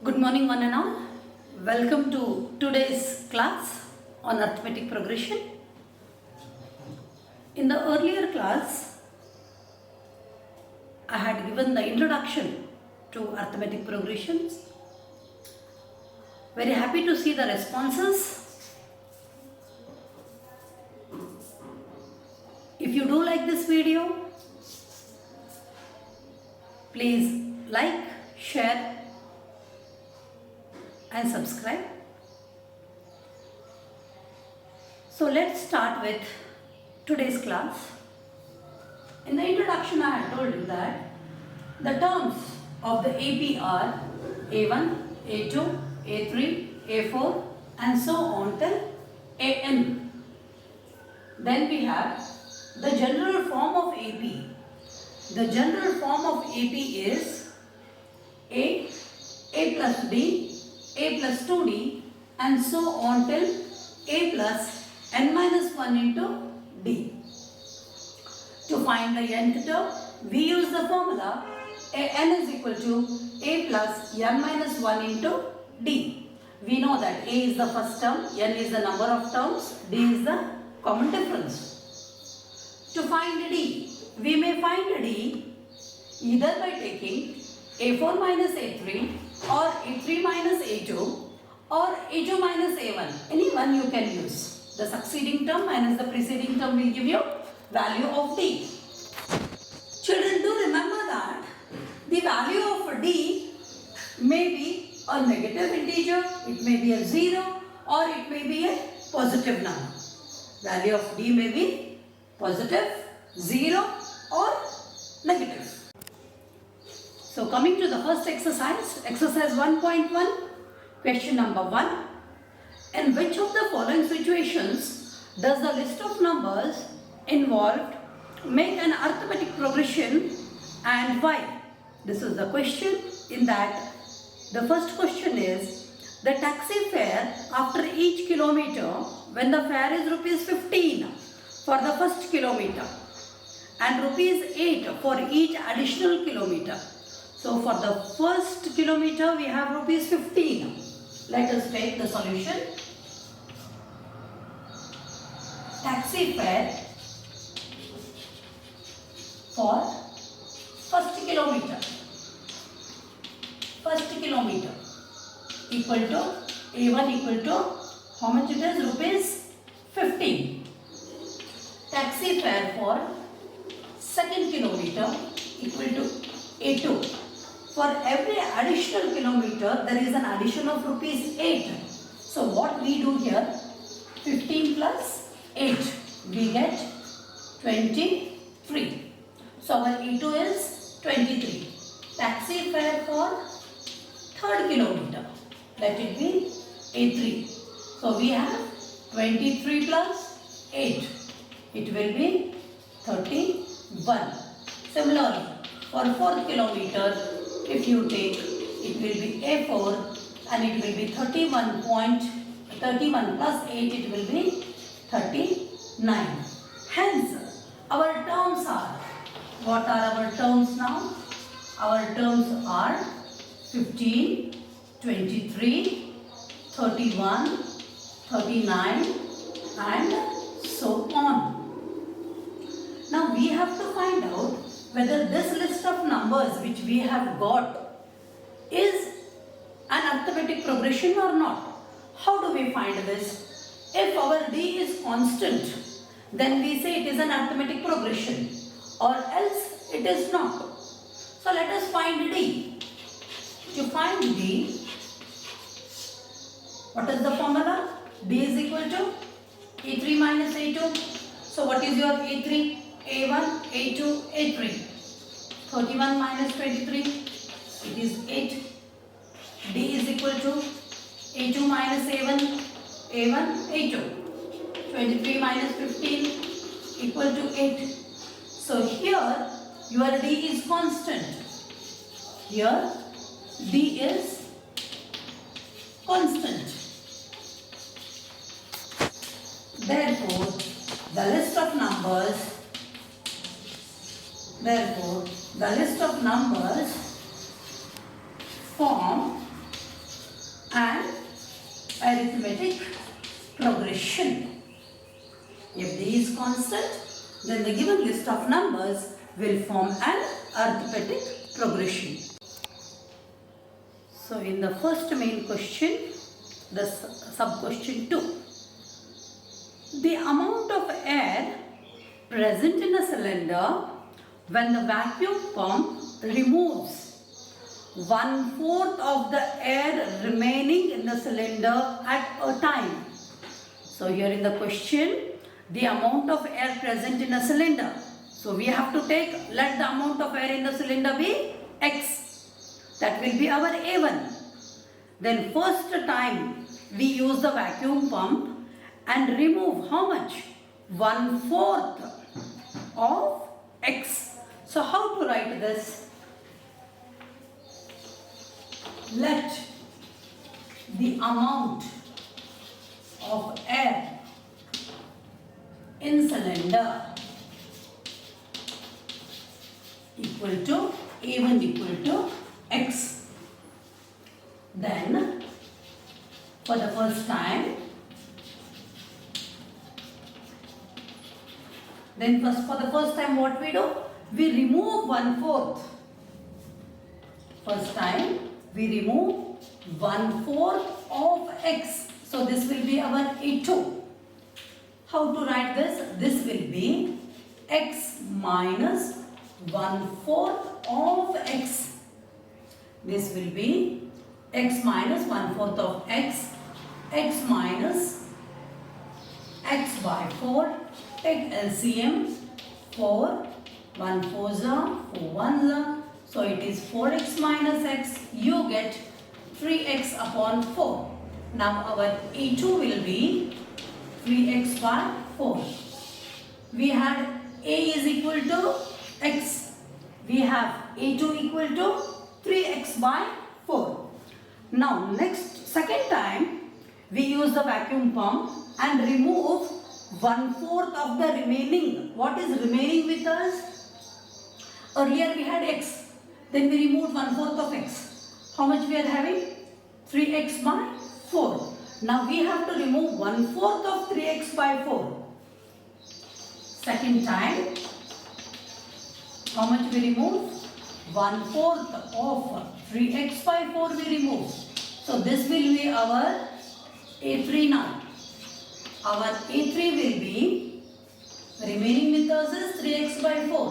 Good morning one and all. Welcome to today's class on arithmetic progression. In the earlier class, I had given the introduction to arithmetic progressions. Very happy to see the responses. If you do like this video, please like, share and subscribe. So let's start with today's class. In the introduction I had told you that the terms of the AP are A1, A2, A3, A4 and so on till AN. Then we have the general form of AP. The general form of AP is A plus B, A plus 2D and so on till A plus n minus 1 into D. To find the nth term, we use the formula n is equal to A plus n minus 1 into D. We know that A is the first term, n is the number of terms, D is the common difference. To find D, we may find D either by taking A4 minus A3 or A3 minus A2 or A2 minus A1. Any one you can use. The succeeding term minus the preceding term will give you value of D. Children, do remember that the value of D may be a negative integer, it may be a 0 or it may be a positive number. Value of D may be positive, 0 or negative. So coming to the first exercise, exercise 1.1, question number 1. In which of the following situations does the list of numbers involved make an arithmetic progression and why? This is the question. In that, the first question is the taxi fare after each kilometer when the fare is rupees 15 for the first kilometer and rupees 8 for each additional kilometer. So for the first kilometer we have rupees 15. Let us take the solution. Taxi fare for first kilometer. First kilometer equal to A1 equal to how much it is? Rupees 15. Taxi fare for second kilometer equal to A2. For every additional kilometer, there is an addition of rupees 8. So what we do here, 15 plus 8, we get 23. So our A2 is 23. Taxi fare for third kilometer, let it be A3. So we have 23 plus 8, it will be 31. Similarly, for fourth kilometer, if you take, it will be A4 and it will be 31 plus 8, it will be 39. Hence, our terms are, what are our terms now? Our terms are 15, 23, 31, 39 and so on. Now we have to find out whether this list of numbers which we have got is an arithmetic progression or not. How do we find this? If our D is constant, then we say it is an arithmetic progression, or else it is not. So let us find D. To find D, what is the formula? D is equal to A3 minus A2. So what is your A3? A1, A2, A3. 31 minus 23, it is 8. D is equal to A2 minus A1, A1, A2. 23 minus 15 equal to 8. So here your D is constant. Here D is constant. Therefore, the list of numbers form arithmetic progression. If D is constant, then the given list of numbers will form an arithmetic progression. So in the first main question, the sub-question 2. The amount of air present in a cylinder when the vacuum pump removes 1/4 of the air remaining in the cylinder at a time. So here in the question, the amount of air present in a cylinder. So we have to let the amount of air in the cylinder be X. That will be our A1. Then first time we use the vacuum pump and remove how much? 1/4 of X. So how to write this? Let the amount of air in cylinder equal to A1 equal to X. Then for the first time, what we do? We remove 1/4. First time we remove 1/4 of X. So this will be our A2. How to write this? This will be X minus 1/4 of X. This will be X minus 1/4 of X. X minus X by 4. Take LCM. 4. 1 4s are 4 1s are. So it is 4x minus x. You get 3x upon 4. Now our A2 will be 3x by 4. We had A is equal to x. We have A2 equal to 3x by 4. Now second time we use the vacuum pump and remove 1/4 of the remaining. What is remaining with us? Earlier we had x. Then we removed 1/4 of x. How much we are having? 3x by 4. Now we have to remove 1/4 of 3x by 4. Second time, how much we remove? 1/4 of 3x by 4 we remove. So this will be our A3 now. Our A3 will be, remaining with us is 3x by 4.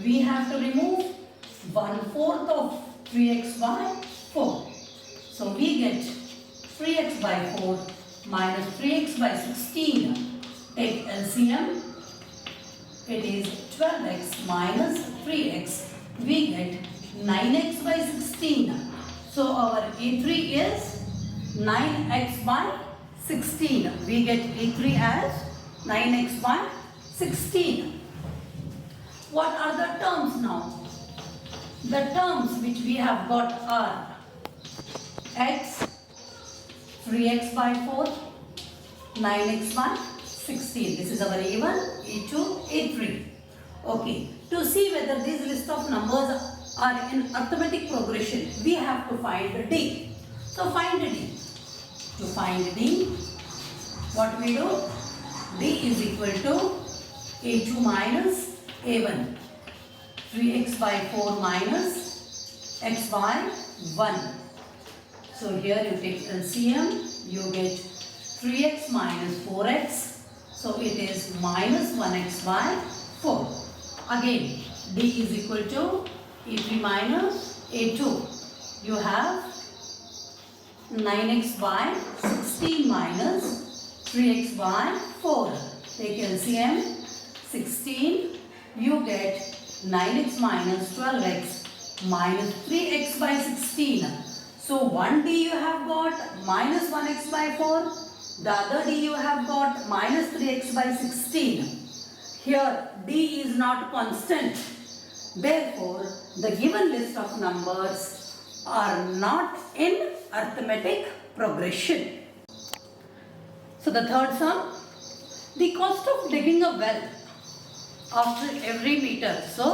We have to remove 1/4 of 3x by 4. So we get 3x by 4 minus 3x by 16. Take LCM. It is 12x minus 3x. We get 9x by 16. So our A3 is 9x by 16. We get A3 as 9x by 16. What are the terms now? The terms which we have got are x, 3x by 4, 9x by 16. This is our A1, A2, A3. Okay. To see whether these list of numbers are in arithmetic progression, we have to find D. So find D. To find D, what we do? D is equal to A2 minus A1. 3x by 4 minus x by 1. So here you take LCM, you get 3x minus 4x. So it is minus 1x by 4. Again, D is equal to A3 minus A2. You have 9x by 16 minus 3x by 4. Take LCM, 16. You get 9x minus 12x minus 3x by 16. So one D you have got minus 1x by 4. The other D you have got minus 3x by 16. Here D is not constant. Therefore, the given list of numbers are not in arithmetic progression. So the third sum, the cost of digging a well after every meter. So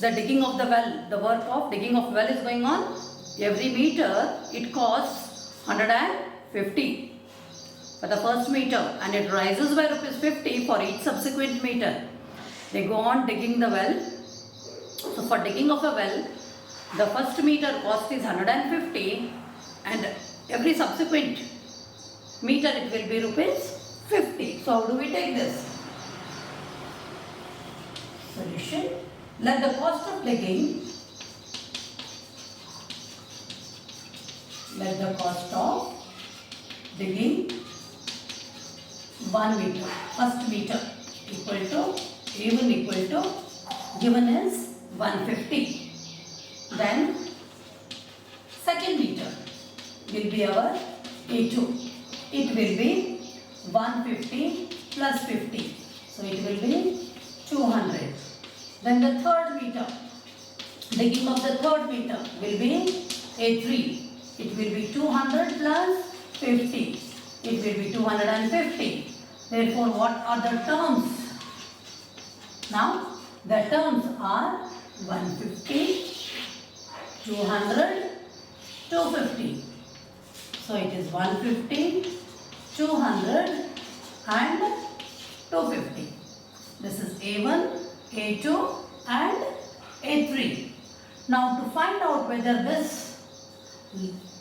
the digging of the well, the work of digging of well is going on. Every meter it costs 150. for the first meter and it rises by rupees 50 for each subsequent meter. They go on digging the well. So for digging of a well, the first meter cost is 150 and every subsequent meter it will be rupees 50. So how do we take this? Solution. Let the cost of digging, let the cost of digging 1 meter, first meter equal to, A1 equal to, given is 150. Then second meter will be our A2. It will be 150 plus 50. So it will be 200. Then the third meter, digging of the third meter will be A3. It will be 200 plus 50. It will be 250. Therefore, what are the terms? Now, the terms are 150, 200, 250. So, it is 150, 200 and 250. This is A1, A2 and A3. Now, to find out whether this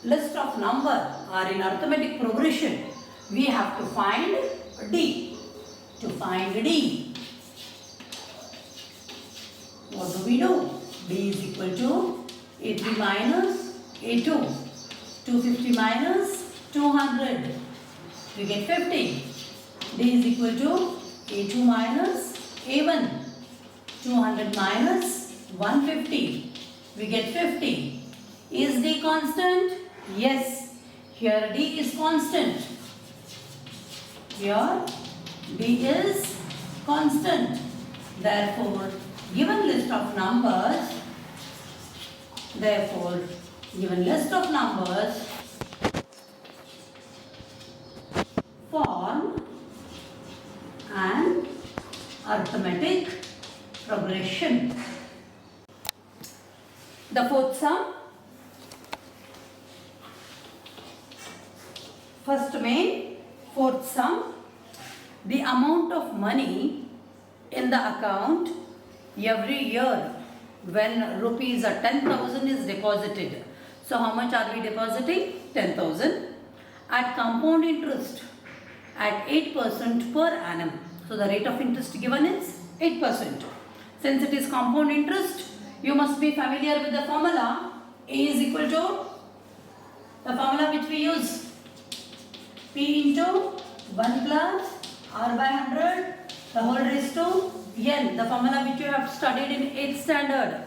list of numbers are in arithmetic progression, we have to find D. To find D, what do we do? D is equal to A3 minus A2. 250 minus 200. We get 50. D is equal to A2 minus A1. 200 minus 150. We get 50. Is D constant? Yes. Here D is constant. Here D is constant. Therefore, given list of numbers, form an arithmetic progression. The fourth sum. First main, fourth sum. The amount of money in the account every year when rupees 10,000 is deposited. So how much are we depositing? 10,000 at compound interest at 8% per annum. So the rate of interest given is 8%. Since it is compound interest, you must be familiar with the formula. A is equal to the formula which we use, P into 1 plus R by 100 the whole raised to N, the formula which you have studied in 8th standard.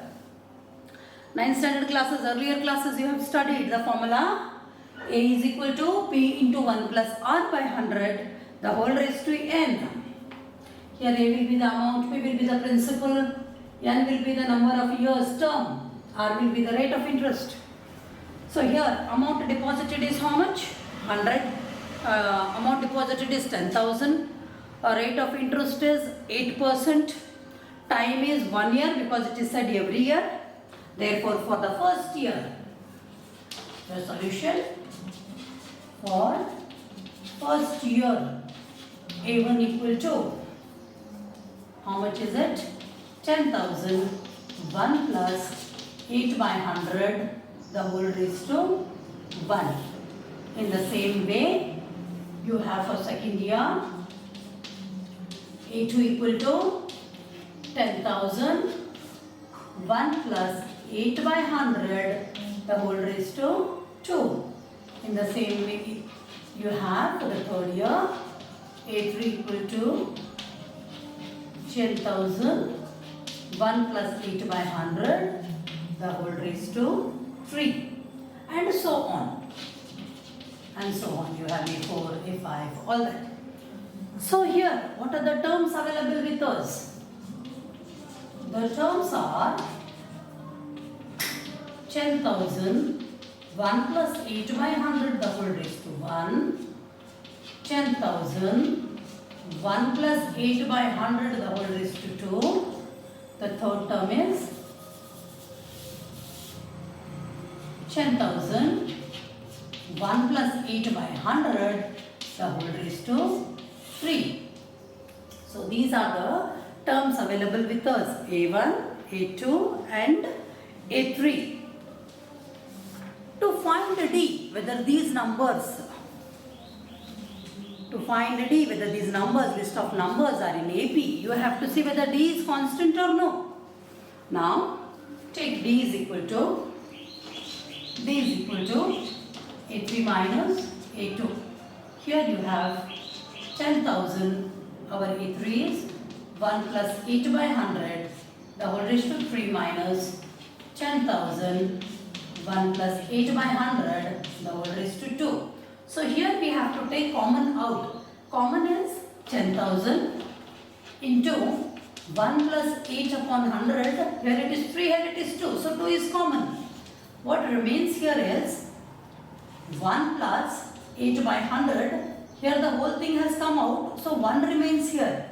9th standard classes, earlier classes you have studied the formula. A is equal to P into 1 plus R by 100 the whole raised to N. Here A will be the amount, P will be the principal, N will be the number of years term, R will be the rate of interest. So here amount deposited is how much? 100. Amount deposited is 10,000. Rate of interest is 8%. Time is 1 year because it is said every year. Therefore, for the first year, the solution for first year, A1 equal to, how much is it? 10,000. 1 plus 8 by 100, the whole raised to 1. In the same way, you have for second year, A2 equal to 10,000, 1 plus 8 by 100, the whole raised to 2. In the same way, you have for the third year, A3 equal to 10,000, 1 plus 8 by 100, the whole raised to 3. And so on. And so on. You have A4, A5, all that. So here, what are the terms available with us? The terms are 10,000, 1 plus 8 by 100, the whole raised to 1. 10,000, 1 plus 8 by 100, the whole raised to 2. The third term is 10,000, 1 plus 8 by 100, the whole raised to 3. So these are the terms available with us, A1, A2 and A3. To find D, whether these numbers, list of numbers are in AP, you have to see whether D is constant or no. Now, take D is equal to A3 minus A2. Here you have 10,000. Our A3 is 1 plus 8 by 100. The whole raised to 3 minus 10,000. 1 plus 8 by 100. The whole raised to 2. So here we have to take common out. Common is 10,000 into 1 plus 8 upon 100. Here it is 3, here it is 2. So 2 is common. What remains here is 1 plus 8 by 100. Here the whole thing has come out. So 1 remains here.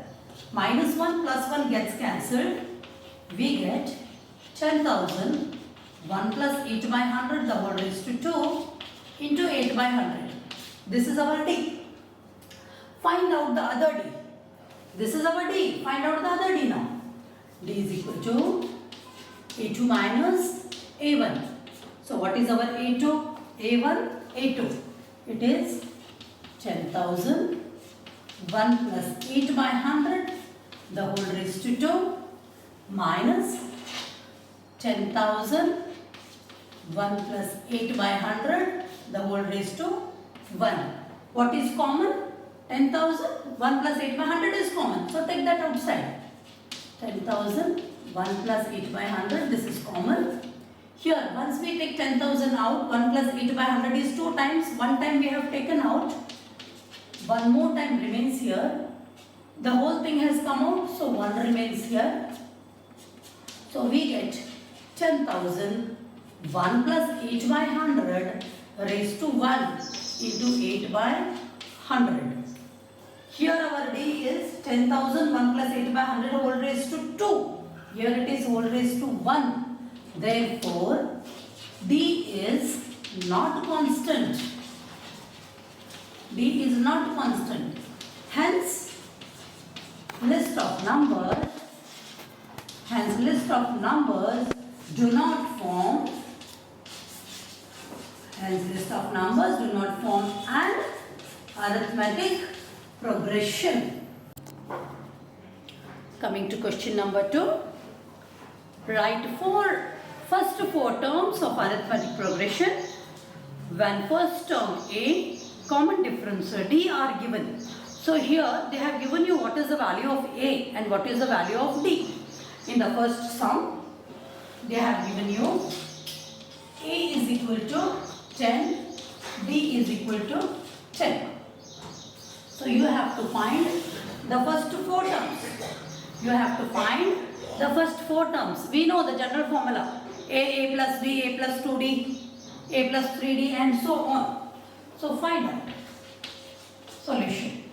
Minus 1 plus 1 gets cancelled. We get 10,000. 1 plus 8 by 100, the whole raised to 2 into 8 by 100. This is our D. Find out the other D. This is our D. Find out the other D now. D is equal to A2 minus A1. So what is our A2? A1, A2. It is 10,000. 1 plus 8 by 100, the whole raised to 2 minus 10,000. 1 plus 8 by 100, the whole raised to 1. What is common? 10,000. 1 plus 8 by 100 is common. So take that outside. 10,000. 1 plus 8 by 100. This is common. Here, once we take 10,000 out, 1 plus 8 by 100 is 2 times. 1 time we have taken out. 1 more time remains here. The whole thing has come out. So 1 remains here. So we get 10,000. 1 plus 8 by 100 raised to 1 into 8 by 100. Here our D is 10,000. 1 plus 8 by 100 whole raised to 2. Here it is whole raised to 1. Therefore, D is not constant. D is not constant. Hence, list of numbers do not form an arithmetic progression. Coming to question number 2. Write first four terms of arithmetic progression when first term A, common difference D are given. So here they have given you what is the value of A and what is the value of D. In the first sum, they have given you A is equal to 10, D is equal to 10. So you have to find the first four terms. We know the general formula. A plus D, A plus 2D, A plus 3D and so on. So find out. Solution.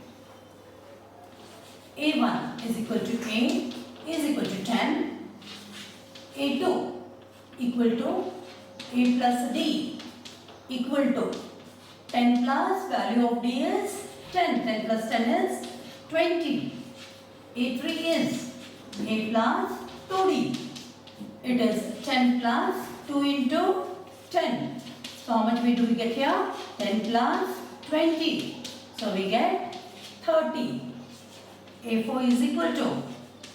A1 is equal to A is equal to 10. A2 equal to A plus D equal to 10 plus value of D is 10. 10 plus 10 is 20. A3 is A plus 2D. It is 10 plus 2 into 10. So how much we get here? 10 plus 20. So we get 30. A4 is equal to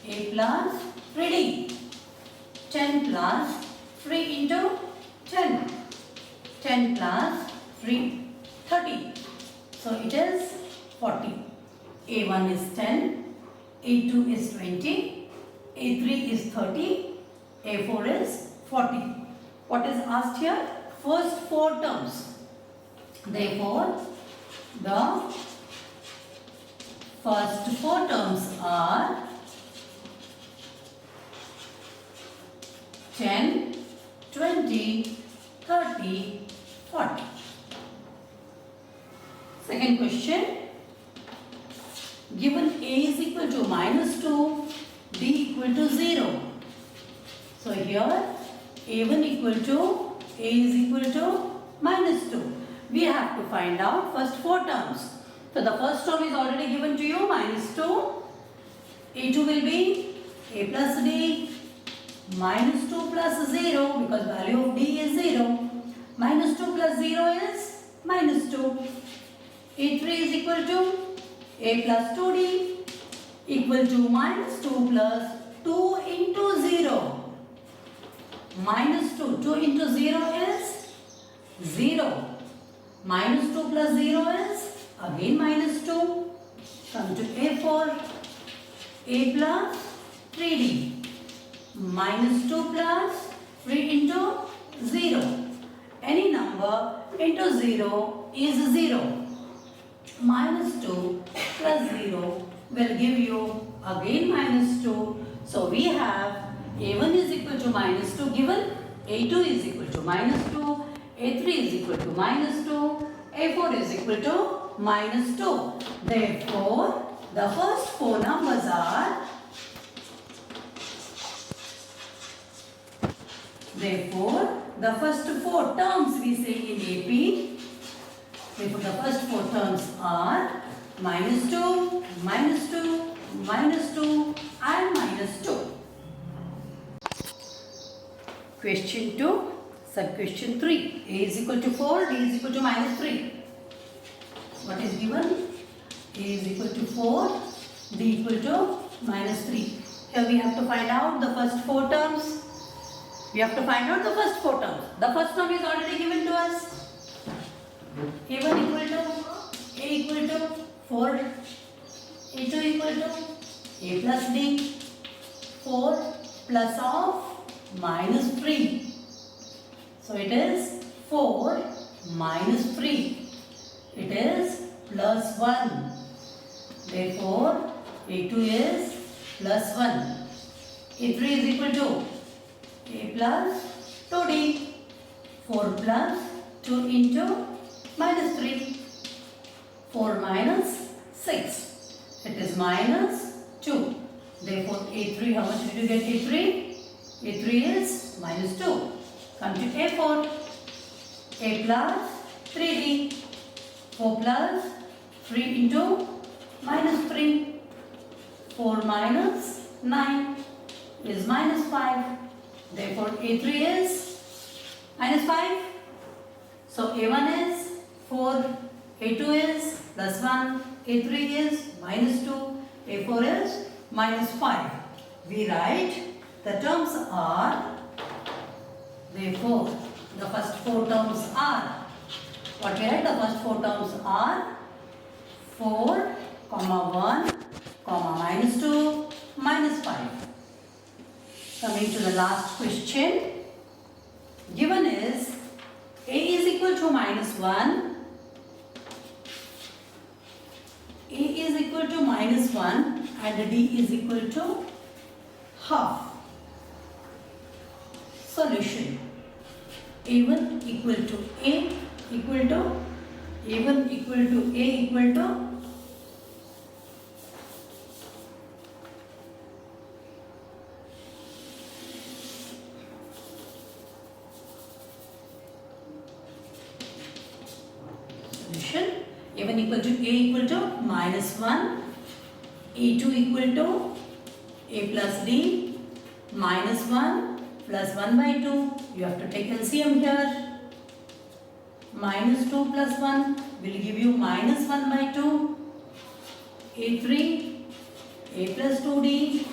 A plus 3D. 10 plus 3 into 10. 10 plus 3, 30. So it is 40. A1 is 10. A2 is 20. A3 is 30. A4 is 40. What is asked here? First four terms. Therefore, the first four terms are 10, 20, 30, 40. Second question. Given A is equal to minus 2, D equal to 0. So here A1 equal to A is equal to minus 2. We have to find out first four terms. So the first term is already given to you, minus 2. A2 will be A plus D minus 2 plus 0 because value of D is 0. Minus 2 plus 0 is minus 2. A3 is equal to A plus 2D equal to minus 2 plus 2 into 0. Minus 2. 2 into 0 is 0. Minus 2 plus 0 is again minus 2. Come to A4. A plus 3D. Minus 2 plus 3 into 0. Any number into 0 is 0. Minus 2 plus 0 will give you again minus 2. So we have A1 is equal to minus 2 given. A2 is equal to minus 2. A3 is equal to minus 2. A4 is equal to minus 2. Therefore, the first four numbers are the first four terms we say in AP. Therefore, the first four terms are minus 2, minus 2, minus 2 and minus 2. Question 2, sub-question 3. A is equal to 4, D is equal to minus 3. What is given? A is equal to 4, D equal to minus 3. Here we have to find out the first four terms. We have to find out the first four terms. The first term is already given to us. A1 equal to A equal to 4. A2 equal to A plus D. 4 plus of minus 3. So it is 4 minus 3. It is plus 1. Therefore, A2 is plus 1. A3 is equal to A plus 2D. 4 plus 2 into minus 3. 4 minus 6. It is minus 2. Therefore, A3, how much did you get A3? A3 is minus 2. Come to A4. A plus 3D. 4 plus 3 into minus 3. 4 minus 9 is minus 5. Therefore, A3 is minus 5. So, A1 is 4, A2 is plus 1, A3 is minus 2, A4 is minus 5. We write the terms are, therefore, the first four terms are, what we write? The first four terms are 4, 1, minus 2, minus 5. Coming to the last question, given is A is equal to minus 1, A is equal to minus 1 and D is equal to half. Solution, A1 equal to A equal to A1 equal to A equal to A1 equal to A equal to minus 1, A2 equal to A plus D, minus 1 plus 1 by 2. You have to take LCM here. Minus 2 plus 1 will give you minus 1 by 2. A3, A plus 2D,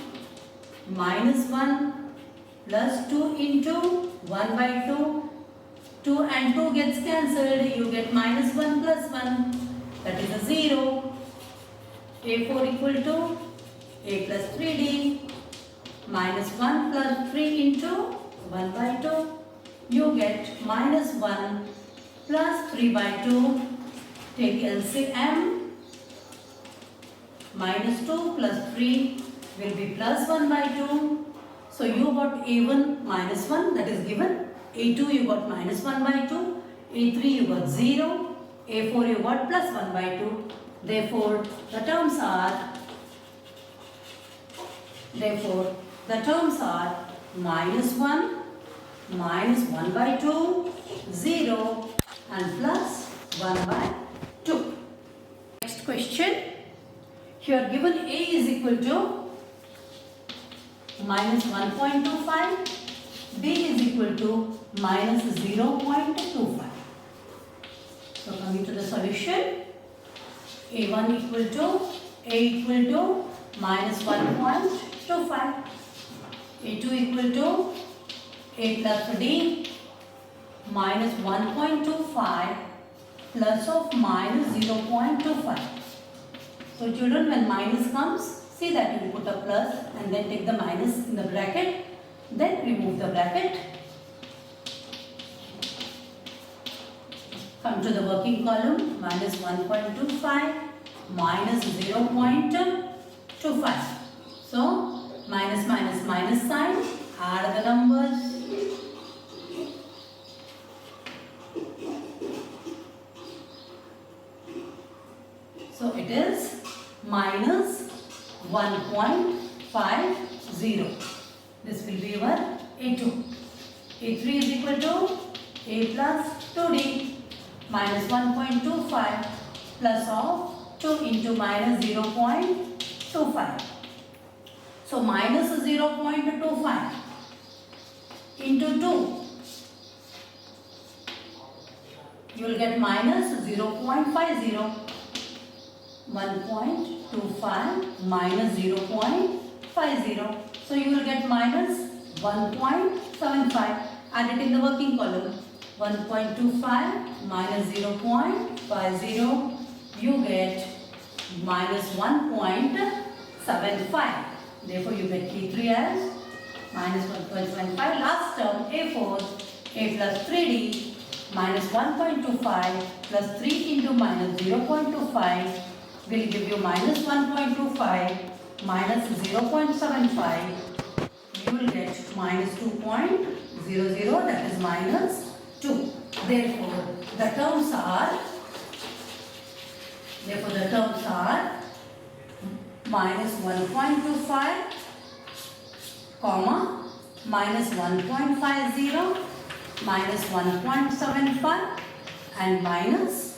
minus 1 plus 2 into 1 by 2. 2 and 2 gets cancelled. You get minus 1 plus 1. That is a 0. A4 equal to A plus 3D minus 1 plus 3 into 1 by 2. You get minus 1 plus 3 by 2. Take LCM. Minus 2 plus 3 will be plus 1 by 2. So you got A1 minus 1, that is given. A2 you got minus 1 by 2. A3 you got 0. A4 you got plus 1 by 2. Therefore, the terms are minus 1, minus 1 by 2, 0 and plus 1 by 2. Next next question. Here given A is equal to minus 1.25, B is equal to minus 0.25. So coming to the solution, A1 equal to minus 1.25, A2 equal to A plus D minus 1.25 plus of minus 0.25. So children, when minus comes, see that you put a plus and then take the minus in the bracket, then remove the bracket. Come to the working column, minus 1.25 minus 0.25. So minus minus minus sign, add the numbers. So it is minus 1.50. This will be your A2. A3 is equal to A plus 2D minus 1.25 plus of 2 into minus 0.25. So minus 0.25 into 2. You will get minus 0.50. 1.25 minus 0.50. So you will get minus 1.75. Add it in the working column. 1.25 minus 0.50. You get minus 1.75. Therefore you get T3 as minus 1.75. Last term A4, A plus 3D minus 1.25 plus 3 into minus 0.25 will give you minus 1.25 minus 0.75. You will get minus 2.00, that is minus 2. Therefore the terms are minus 1.25 comma minus 1.50 minus 1.75 and minus